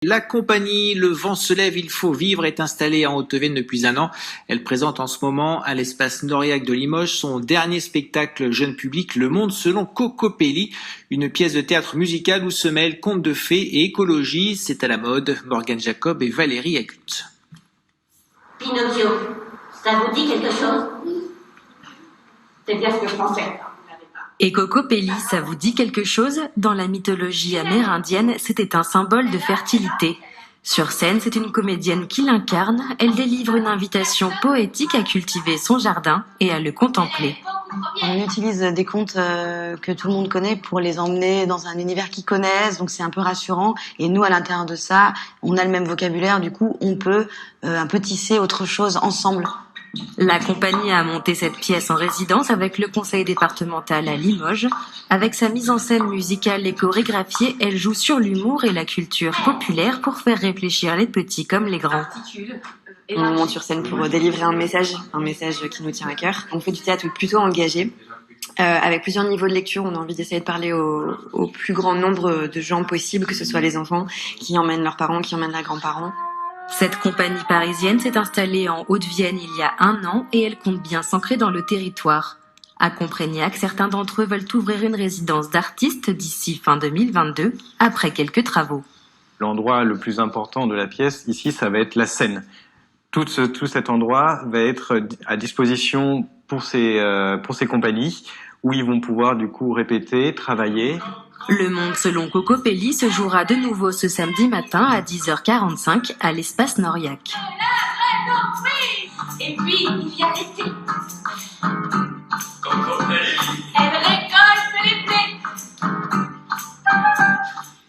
La compagnie Le Vent se lève, il faut vivre est installée en Haute-Vienne depuis un an. Elle présente en ce moment à l'espace Noriac de Limoges son dernier spectacle jeune public, Le Monde selon Cocopelli, une pièce de théâtre musical où se mêlent contes de fées et écologie. C'est à la mode. Morgane Jacob et Valérie Agut. Pinocchio, ça vous dit quelque chose? C'est bien ce que je pensais. Et Cocopelli, ça vous dit quelque chose? Dans la mythologie amérindienne, c'était un symbole de fertilité. Sur scène, c'est une comédienne qui l'incarne. Elle délivre une invitation poétique à cultiver son jardin et à le contempler. On utilise des contes que tout le monde connaît pour les emmener dans un univers qu'ils connaissent, donc c'est un peu rassurant. Et nous, à l'intérieur de ça, on a le même vocabulaire, du coup, on peut un peu tisser autre chose ensemble. La compagnie a monté cette pièce en résidence avec le conseil départemental à Limoges. Avec sa mise en scène musicale et chorégraphiée, elle joue sur l'humour et la culture populaire pour faire réfléchir les petits comme les grands. On monte sur scène pour délivrer un message qui nous tient à cœur. On fait du théâtre plutôt engagé, avec plusieurs niveaux de lecture. On a envie d'essayer de parler au plus grand nombre de gens possible, que ce soit les enfants qui emmènent leurs parents, qui emmènent leurs grands-parents. Cette compagnie parisienne s'est installée en Haute-Vienne il y a un an et elle compte bien s'ancrer dans le territoire. À Comprégnac, certains d'entre eux veulent ouvrir une résidence d'artistes d'ici fin 2022, après quelques travaux. L'endroit le plus important de la pièce, ici, ça va être la scène. Tout cet endroit va être à disposition pour ces compagnies, où ils vont pouvoir du coup répéter, travailler. Le Monde selon Cocopelli se jouera de nouveau ce samedi matin à 10h45 à l'espace Noriac. Et puis, il y a l'été.